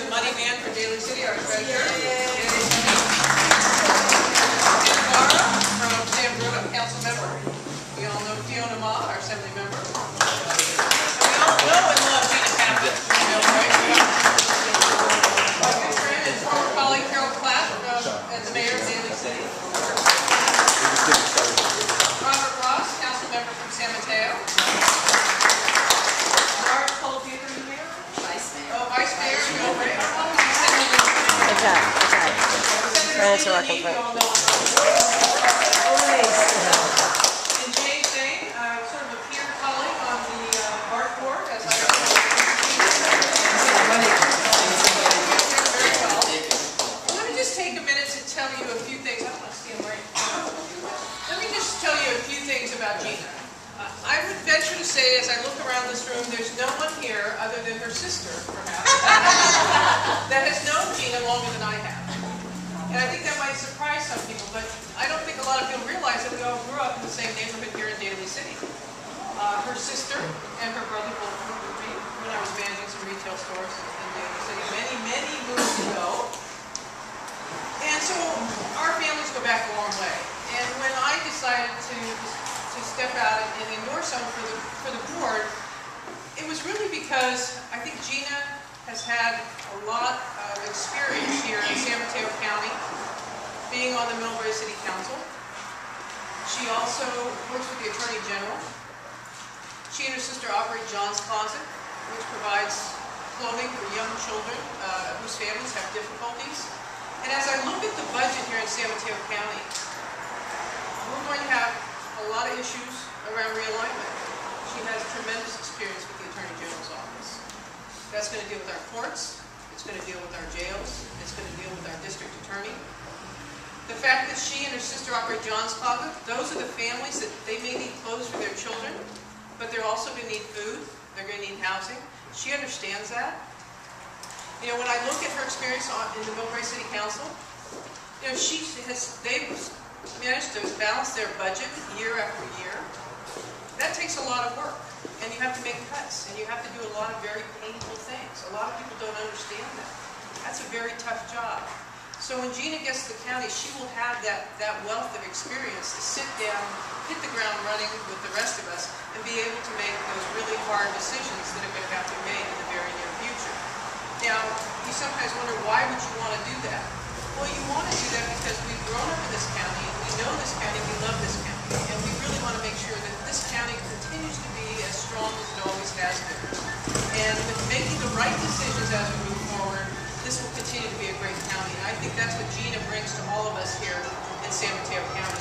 the money man for Daly City, our treasurer. And Laura from San Bruno, council member. We all know Fiona Ma, our assembly member. And we all know and love Gina Kaplan. My good friend and former colleague Carol Platt, as the mayor of Daly City. Robert Ross, council member from San Mateo. Vice Mayor Gilbert. Senator Lee, you all know. And Jay Zane, sort of a peer colleague on the art board, as I very well. Let me just take a minute to tell you a few things. I don't want to see him right now. Let me just tell you a few things about Gina. I would venture to say, as I look around this room, there's no one here other than her sister, perhaps, that has known Gina longer than I have. And I think that might surprise some people, but I don't think a lot of people realize that we all grew up in the same neighborhood here in Daly City. Her sister and her brother both worked with me when I was managing some retail stores in Daly City many, many moons ago. And so our families go back a long way. And when I decided to step out and endorse someone for the board, it was really because I think Gina has had a lot of experience here in San Mateo County, being on the Millbrae City Council. She also works with the Attorney General. She and her sister operate John's Closet, which provides clothing for young children whose families have difficulties. And as I look at the budget here in San Mateo County, we're going to have a lot of issues around realignment. She has tremendous experience with the Attorney General's office. That's going to deal with our courts, it's going to deal with our jails, it's going to deal with our district attorney. The fact that she and her sister operate John's Closet, those are the families that they may need clothes for their children, but they're also going to need food, they're going to need housing. She understands that. You know, when I look at her experience in the Millbrae City Council, you know, they've managed to balance their budget year after year. That takes a lot of work, and you have to make cuts, and you have to do a lot of very painful things. A lot of people don't understand that. That's a very tough job. So when Gina gets to the county, she will have that wealth of experience to sit down, hit the ground running with the rest of us, and be able to make those really hard decisions that are going to have to be made in the very near future. Now, you sometimes wonder, why would you want to do that? Well, you want to do that because we've grown up in this county, and we know this county, we love this county, and we really want to make sure that this county continues to be as strong as it always has been. And with making the right decisions as we move forward, this will continue to be a great county. And I think that's what Gina brings to all of us here in San Mateo County.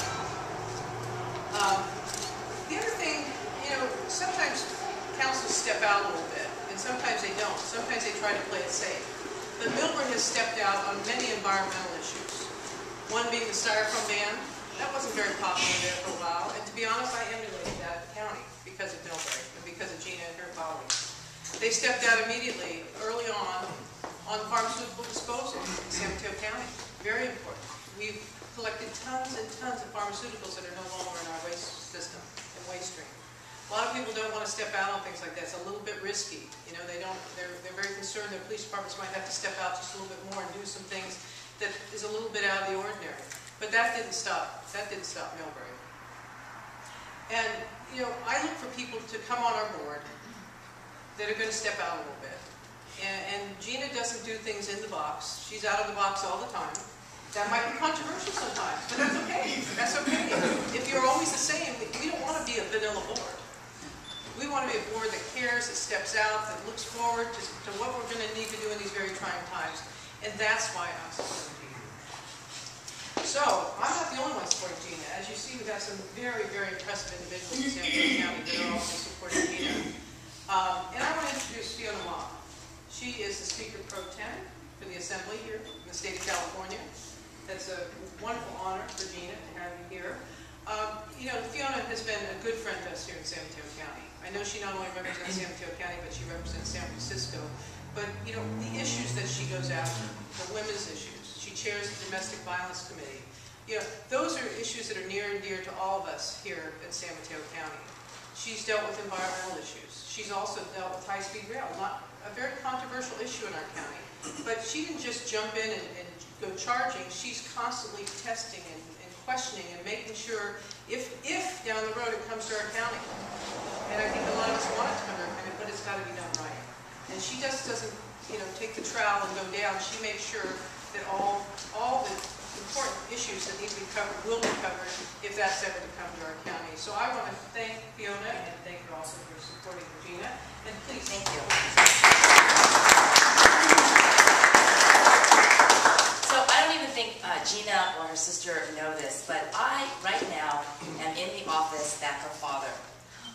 The other thing, you know, sometimes councils step out a little bit, and sometimes they don't. Sometimes they try to play it safe. But Millbrae has stepped out on many environmental issues. One being the styrofoam ban. That wasn't very popular there for a while. And to be honest, I emulated that county because of Millbrae and because of Gina and her colleagues. They stepped out immediately, early on pharmaceutical disposal in San Mateo County. Very important. We've collected tons and tons of pharmaceuticals that are no longer in our waste system and waste stream. A lot of people don't want to step out on things like that. It's a little bit risky. You know, they're very concerned their police departments might have to step out just a little bit more and do some things that is a little bit out of the ordinary. But that didn't stop. That didn't stop Millbrae. And you know, I look for people to come on our board that are going to step out a little bit. And Gina doesn't do things in the box. She's out of the box all the time. That might be controversial sometimes, but that's okay. That's okay. If you're always the same, we don't want to be a vanilla board. We want to be a board that cares, that steps out, that looks forward to what we're going to need to do in these very trying times. And that's why I'm supporting Gina. So, I'm not the only one supporting Gina. As you see, we've got some very, very impressive individuals in San Mateo County that are also supporting Gina. And I want to introduce Fiona Ma. She is the Speaker Pro Tem for the Assembly here in the state of California. That's a wonderful honor for Gina to have you here. You know, Fiona has been a good friend to us here in San Mateo County. I know she not only represents San Mateo County, but she represents San Francisco. But, you know, the issues that she goes after, the women's issues, she chairs the Domestic Violence Committee. You know, those are issues that are near and dear to all of us here in San Mateo County. She's dealt with environmental issues. She's also dealt with high-speed rail, not a very controversial issue in our county. But she didn't just jump in and go charging. She's constantly testing and questioning and making sure if down the road it comes to our county. And I think a lot of us want it to come to our county, but it's got to be done right. And she just doesn't, take the trowel and go down. She makes sure that all the important issues that need to be covered will be covered if that's ever to come to our county. So I want to thank Fiona and thank her also for supporting Regina. And please, Thank you. So I don't even think Gina or her sister know this, but I, right now, am in the office that her father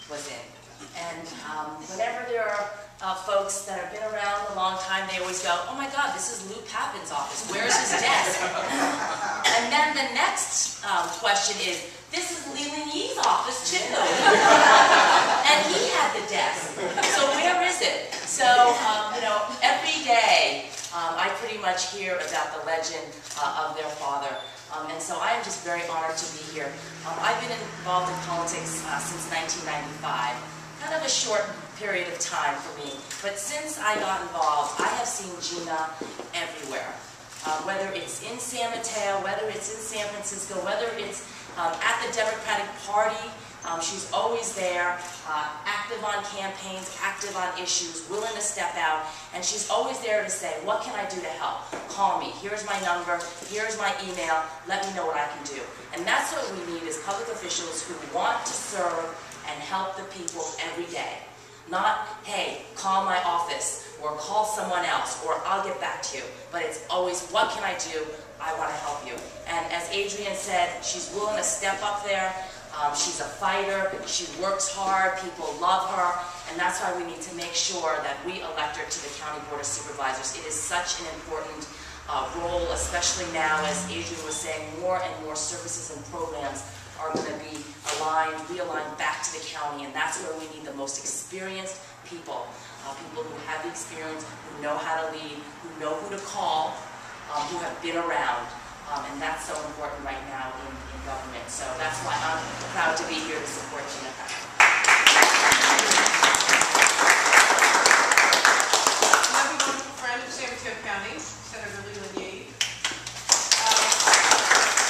was in. And whenever there are folks that have been around a long time, they always go, "Oh my God, this is Lou Papin's office. Where's his desk?" And then the next question is, "This is Leland Yee's office too." And he had the desk. So where is it? So, every day I pretty much hear about the legend of their father. And so I am just very honored to be here. I've been involved in politics since 1995. Kind of a short period of time for me. But since I got involved, I have seen Gina everywhere. Whether it's in San Mateo, whether it's in San Francisco, whether it's at the Democratic Party, she's always there, active on campaigns, active on issues, willing to step out, and she's always there to say, "What can I do to help? Call me. Here's my number. Here's my email. Let me know what I can do." And that's what we need is public officials who want to serve and help the people every day. Not, "Hey, call my office," or "call someone else," or "I'll get back to you." But it's always, "What can I do? I want to help you." And as Adrienne said, she's willing to step up there. She's a fighter. She works hard. People love her. And that's why we need to make sure that we elect her to the County Board of Supervisors. It is such an important role, especially now, as Adrienne was saying, more and more services and programs are going to be realigned back to the county, and that's where we need the most experienced people, people who have the experience, who know how to lead, who know who to call, who have been around, and that's so important right now in government. So that's why I'm proud to be here to support Gina Papin. Another wonderful friend of San Mateo County, Senator Leland Yee.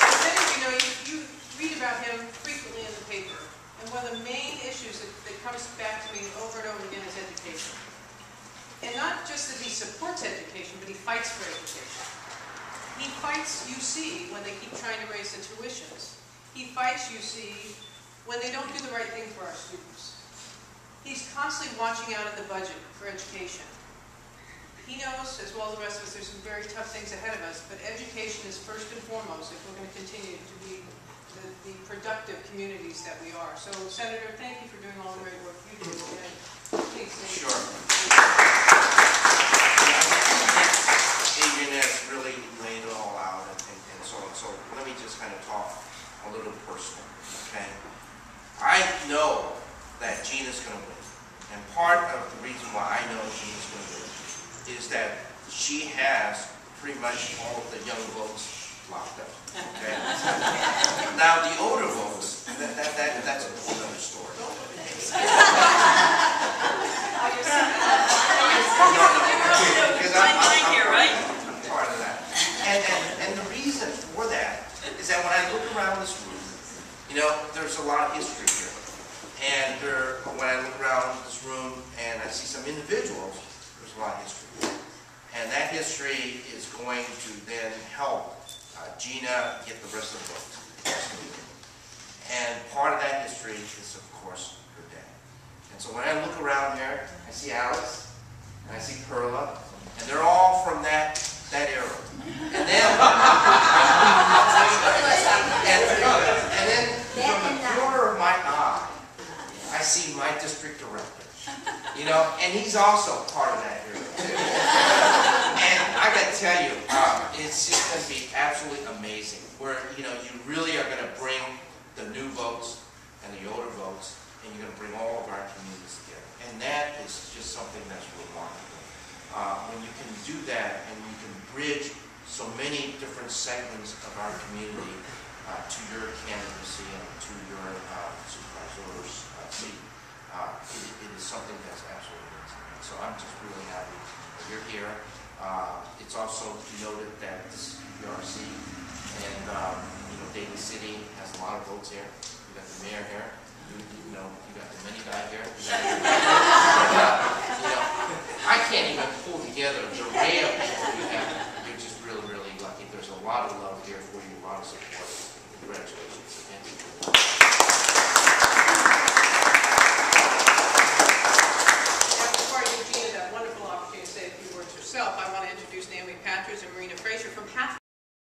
As many of you know, you read about him frequently in the paper. And one of the main issues that comes back to me over and over again is education. And not just that he supports education, but he fights for education. He fights UC when they keep trying to raise the tuitions. He fights UC when they don't do the right thing for our students. He's constantly watching out of the budget for education. He knows, as well as the rest of us, there's some very tough things ahead of us, but education is first and foremost if we're going to continue to be the productive communities that we are. So, Senator, thank you for doing all the great work you do. And please say Sure. Adrienne has really laid it all out, and so on. So let me just kind of talk a little personal, okay? I know that Gina's going to win, and part of the reason why I know Gina's going to win is that she has pretty much all of the young votes locked up, okay? Now the older votes, that's a whole other story. Because I'm part of that. And the reason for that is that when I look around this room, there's a lot of history here. And when I look around this room and I see some individuals, there's a lot of history. And that history is going to then help Gina get the rest of the votes. And part of that history is, of course, her dad. And so when I look around here, I see Alex, and I see Perla, and they're all from that era. And then, and then from the corner of my eye, I see my district director. And he's also part of that era too. And I got to tell you, it's just going to be absolutely amazing. Where you really are going to bring the new votes and the older votes, and you're going to bring all of our communities together. And that is just something that's remarkable. When you can do that, and you can bridge so many different segments of our community to your candidacy and to your supervisor's seat. something that's absolutely amazing. So I'm just really happy that you're here. It's also noted that this is URC, and Daly City has a lot of votes here. You got the mayor here. You got the mini guy here. I can't even pull together the array of people you have. You're just really, really lucky. There's a lot of love